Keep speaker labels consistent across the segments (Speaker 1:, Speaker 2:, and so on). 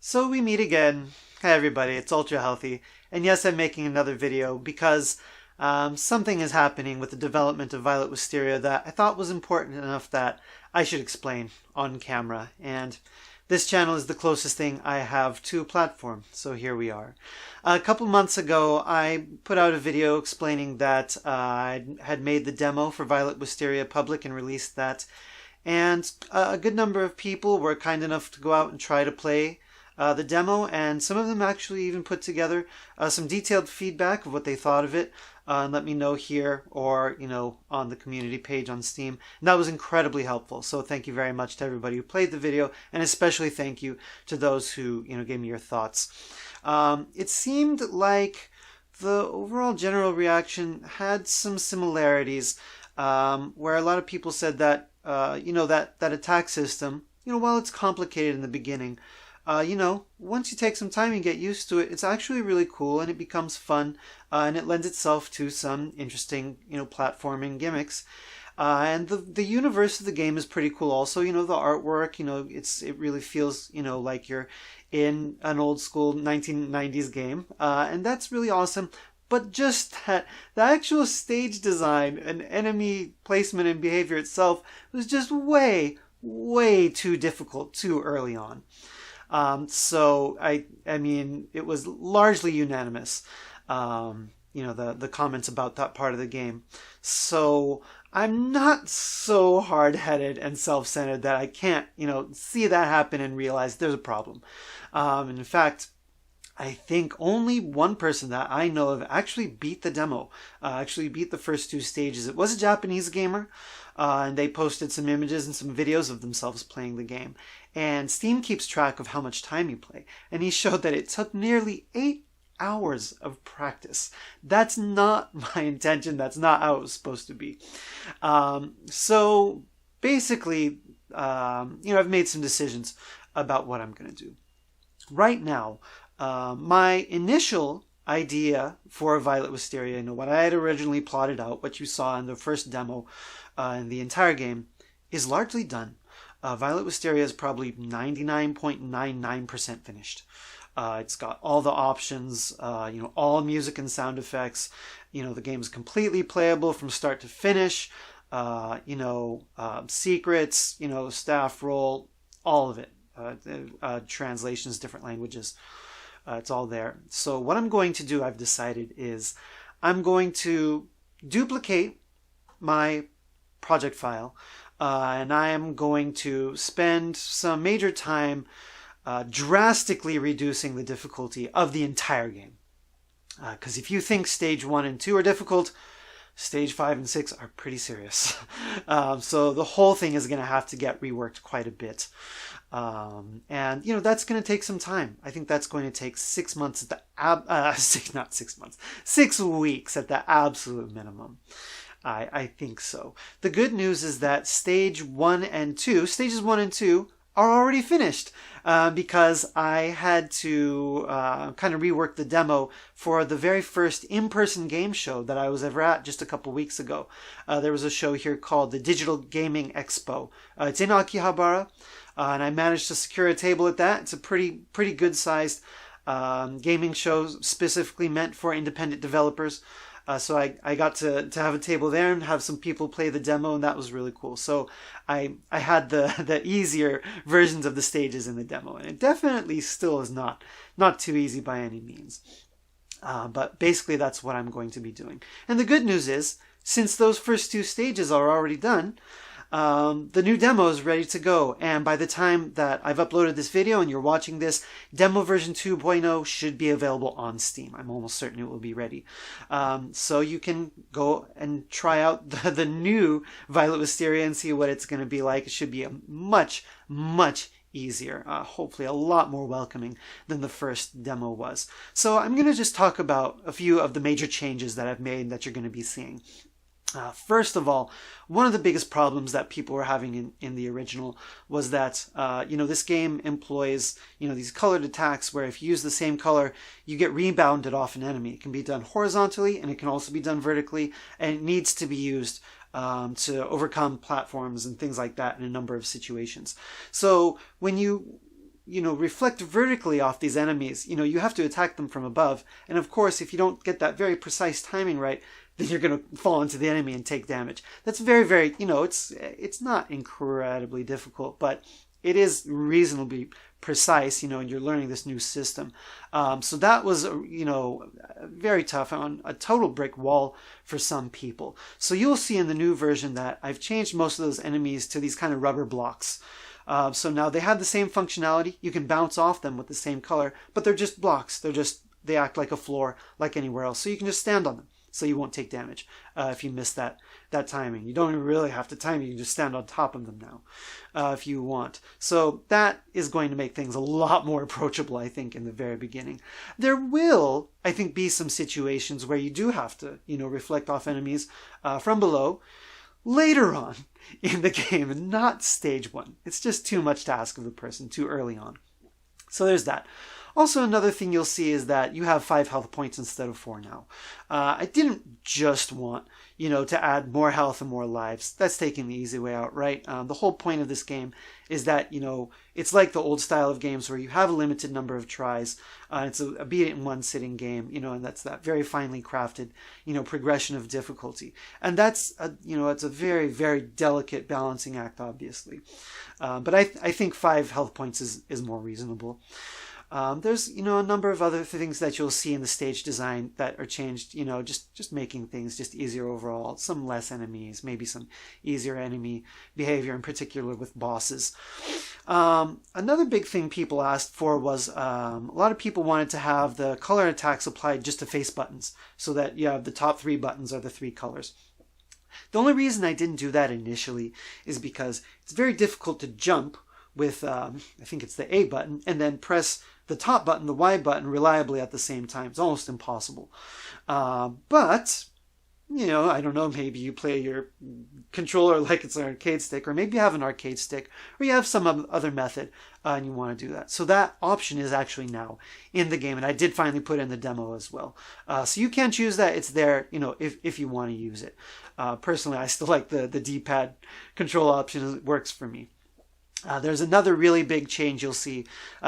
Speaker 1: So we meet again. Hi everybody, it's Ultra Healthy. And yes, I'm making another video because something is happening with the development of Violet Wisteria that I thought was important enough that I should explain on camera. And this channel is the closest thing I have to a platform, so here we are. A couple months ago, I put out a video explaining that I had made the demo for Violet Wisteria public and released that. And a good number of people were kind enough to go out and try to play the demo, and some of them actually even put together some detailed feedback of what they thought of it and let me know here or, on the community page on Steam. And that was incredibly helpful. So thank you very much to everybody who played the video, and especially thank you to those who, gave me your thoughts. It seemed like the overall general reaction had some similarities, where a lot of people said that, that attack system, while it's complicated in the beginning, once you take some time and get used to it, it's actually really cool and it becomes fun, and it lends itself to some interesting, platforming gimmicks. And the universe of the game is pretty cool also. The artwork, it really feels, like you're in an old school 1990s game. And that's really awesome. But just that, the actual stage design and enemy placement and behavior itself was just way, way too difficult too early on. So I mean, it was largely unanimous, the comments about that part of the game. So I'm not so hard-headed and self-centered that I can't, see that happen and realize there's a problem. And in fact, I think only one person that I know of actually beat the demo, actually beat the first two stages. It was a Japanese gamer, and they posted some images and some videos of themselves playing the game. And Steam keeps track of how much time you play, and he showed that it took nearly 8 hours of practice. That's not my intention. That's not how it was supposed to be. So basically, I've made some decisions about what I'm going to do. Right now, my initial idea for Violet Wisteria, what I had originally plotted out, what you saw in the first demo in the entire game, is largely done. Violet Wisteria is probably 99.99% finished. It's got all the options, all music and sound effects. The game is completely playable from start to finish. Secrets, staff role, all of it. Translations, different languages. It's all there. So what I'm going to do, I've decided, is I'm going to duplicate my project file, and I am going to spend some major time drastically reducing the difficulty of the entire game. Because if you think stage 1 and 2 are difficult, stage 5 and 6 are pretty serious. So the whole thing is going to have to get reworked quite a bit. And that's going to take some time. I think that's going to take 6 months at the 6 weeks at the absolute minimum. I think so. The good news is that stages 1 and 2 are already finished, because I had to kind of rework the demo for the very first in-person game show that I was ever at just a couple weeks ago. There was a show here called the Digital Gaming Expo. It's in Akihabara, and I managed to secure a table at that. It's a pretty good-sized gaming show specifically meant for independent developers. So I got to have a table there and have some people play the demo, and that was really cool. So I had the easier versions of the stages in the demo, and it definitely still is not too easy by any means. But basically that's what I'm going to be doing. And the good news is, since those first 2 stages are already done, the new demo is ready to go, and by the time that I've uploaded this video and you're watching this, demo version 2.0 should be available on Steam. I'm almost certain it will be ready. So you can go and try out the new Violet Wisteria and see what it's going to be like. It should be a much, much easier, hopefully a lot more welcoming than the first demo was. So I'm going to just talk about a few of the major changes that I've made that you're going to be seeing. First of all, one of the biggest problems that people were having in the original was that, this game employs, these colored attacks where if you use the same color, you get rebounded off an enemy. It can be done horizontally, and it can also be done vertically, and it needs to be used to overcome platforms and things like that in a number of situations. So when you reflect vertically off these enemies. You have to attack them from above. And of course, if you don't get that very precise timing right, then you're going to fall into the enemy and take damage. That's very, very, it's not incredibly difficult, but it is reasonably precise, and you're learning this new system. So that was, very tough, on a total brick wall for some people. So you'll see in the new version that I've changed most of those enemies to these kind of rubber blocks. So now they have the same functionality. You can bounce off them with the same color, but they're just blocks. They act like a floor, like anywhere else. So you can just stand on them, so you won't take damage if you miss that timing. You don't even really have to time it. You can just stand on top of them now if you want. So that is going to make things a lot more approachable, I think, in the very beginning. There will, I think, be some situations where you do have to, reflect off enemies from below later on in the game, and not stage 1. It's just too much to ask of the person too early on. So there's that. Also, another thing you'll see is that you have 5 health points instead of 4 now. I didn't just want, to add more health and more lives. That's taking the easy way out, right? The whole point of this game is that, it's like the old style of games where you have a limited number of tries. It's a beat it in one sitting game, and that's that very finely crafted, progression of difficulty. And that's, it's a very, very delicate balancing act, obviously. But I think 5 health points is more reasonable. There's, a number of other things that you'll see in the stage design that are changed, just making things just easier overall. Some less enemies, maybe some easier enemy behavior, in particular with bosses. Another big thing people asked for was a lot of people wanted to have the color attacks applied just to face buttons, so that you have the top 3 buttons are the 3 colors. The only reason I didn't do that initially is because it's very difficult to jump with, I think it's the A button, and then press the top button, the Y button, reliably at the same time. It's almost impossible. But, I don't know, maybe you play your controller like it's an arcade stick, or maybe you have an arcade stick, or you have some other method, and you want to do that. So that option is actually now in the game, and I did finally put in the demo as well. So you can choose that. It's there, if you want to use it. Personally, I still like the D-pad control option. It works for me. There's another really big change you'll see.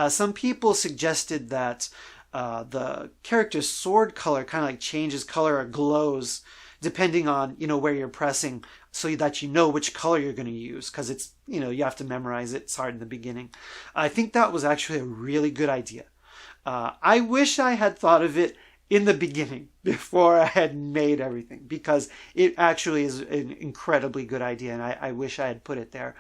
Speaker 1: Some people suggested that the character's sword color kind of like changes color or glows depending on, where you're pressing, so that you know which color you're going to use, because it's, you have to memorize it. It's hard in the beginning. I think that was actually a really good idea. I wish I had thought of it in the beginning before I had made everything, because it actually is an incredibly good idea, and I wish I had put it there.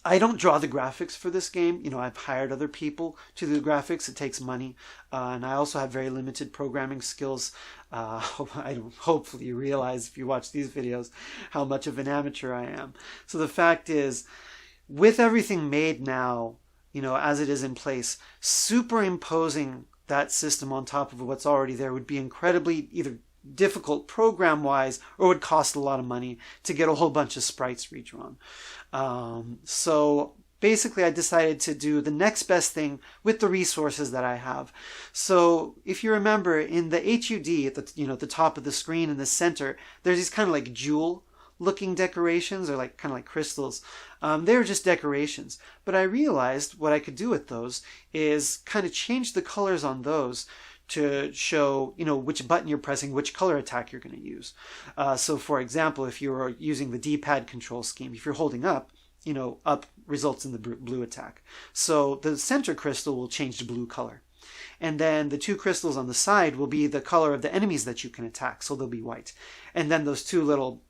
Speaker 1: I don't draw the graphics for this game. I've hired other people to do the graphics. It takes money. And I also have very limited programming skills. Hopefully you realize if you watch these videos how much of an amateur I am. So the fact is, with everything made now, as it is in place, superimposing that system on top of what's already there would be incredibly either difficult program-wise, or would cost a lot of money to get a whole bunch of sprites redrawn. So basically I decided to do the next best thing with the resources that I have. So if you remember, in the HUD at the top of the screen in the center, there's these kind of like jewel looking decorations, or kind of like crystals. They were just decorations, but I realized what I could do with those is kind of change the colors on those to show, which button you're pressing, which color attack you're going to use. So for example, if you're using the D-pad control scheme, if you're holding up, up results in the blue attack. So the center crystal will change to blue color. And then the 2 crystals on the side will be the color of the enemies that you can attack, so they'll be white. And then those 2 little,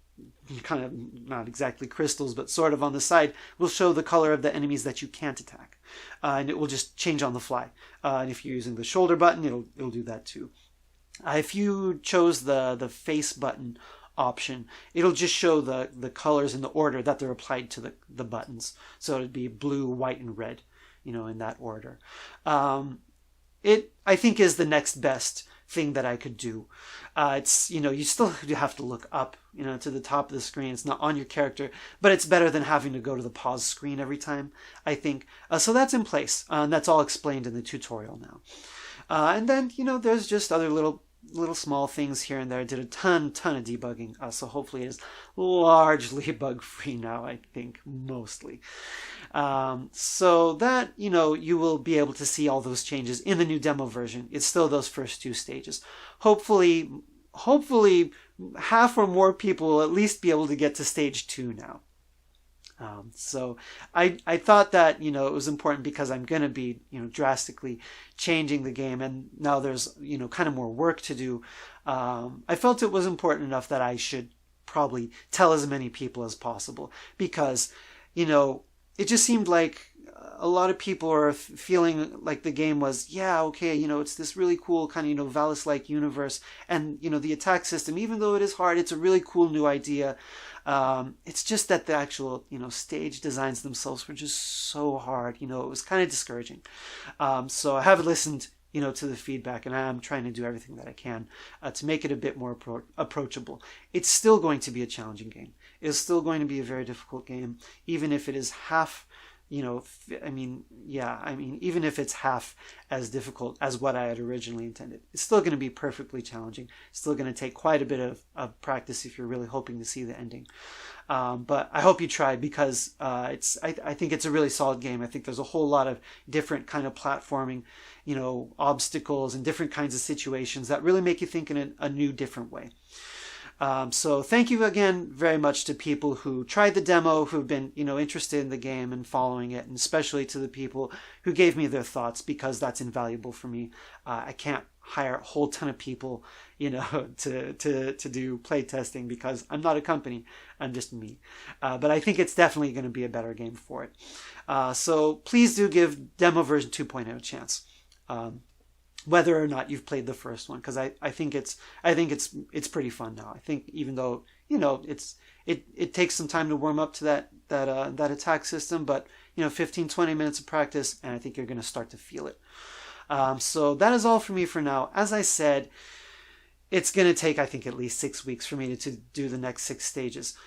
Speaker 1: kind of not exactly crystals, but sort of on the side, will show the color of the enemies that you can't attack. And it will just change on the fly. And if you're using the shoulder button, it'll do that too. If you chose the face button option, it'll just show the colors in the order that they're applied to the buttons. So it'd be blue, white, and red, in that order. It, I think, is the next best thing that I could do. It's, you still have to look up, to the top of the screen. It's not on your character, but it's better than having to go to the pause screen every time, I think. So that's in place, and that's all explained in the tutorial now. And then, there's just other little small things here and there. I did a ton of debugging, so hopefully it is largely bug-free now, I think, mostly. So that, you will be able to see all those changes in the new demo version. It's still those first 2 stages. Hopefully half or more people will at least be able to get to stage 2 now. So I thought that, it was important because I'm going to be, drastically changing the game, and now there's, kind of more work to do. I felt it was important enough that I should probably tell as many people as possible, because, it just seemed like a lot of people are feeling like the game was, okay, it's this really cool kind of, Valis-like universe, and, the attack system, even though it is hard, it's a really cool new idea. It's just that the actual, stage designs themselves were just so hard, it was kind of discouraging. So I have listened, to the feedback, and I'm trying to do everything that I can to make it a bit more approachable. It's still going to be a challenging game. It's still going to be a very difficult game, even if it is half, even if it's half as difficult as what I had originally intended. It's still going to be perfectly challenging. It's still going to take quite a bit of practice if you're really hoping to see the ending. But I hope you try, because I think it's a really solid game. I think there's a whole lot of different kind of platforming, obstacles and different kinds of situations that really make you think in a new, different way. So thank you again very much to people who tried the demo, who've been, interested in the game and following it, and especially to the people who gave me their thoughts, because that's invaluable for me. I can't hire a whole ton of people, to do play testing, because I'm not a company. I'm just me. But I think it's definitely going to be a better game for it. So please do give demo version 2.0 a chance. Whether or not you've played the first one, because I think it's pretty fun now. I think, even though it takes some time to warm up to that attack system, but 15-20 minutes of practice, and I think you're going to start to feel it. So that is all for me for now. As I said, it's going to take, I think, at least 6 weeks for me to do the next 6 stages.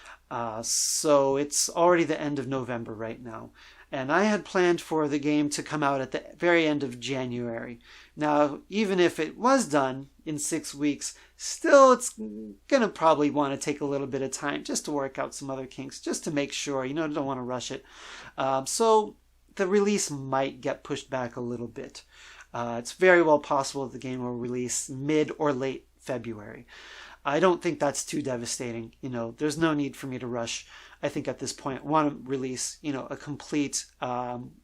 Speaker 1: So it's already the end of November right now. And I had planned for the game to come out at the very end of January. Now, even if it was done in 6 weeks, still it's going to probably want to take a little bit of time just to work out some other kinks, just to make sure, don't want to rush it. So the release might get pushed back a little bit. It's very well possible that the game will release mid or late February. I don't think that's too devastating. There's no need for me to rush. I think at this point I want to release, a complete,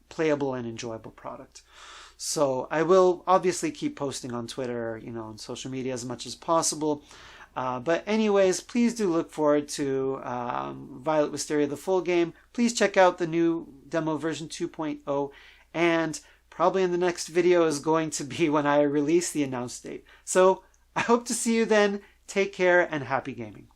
Speaker 1: playable and enjoyable product. So I will obviously keep posting on Twitter, on social media as much as possible. But anyways, please do look forward to Violet Wisteria, the full game. Please check out the new demo version 2.0, and probably in the next video is going to be when I release the announced date. So I hope to see you then. Take care and happy gaming.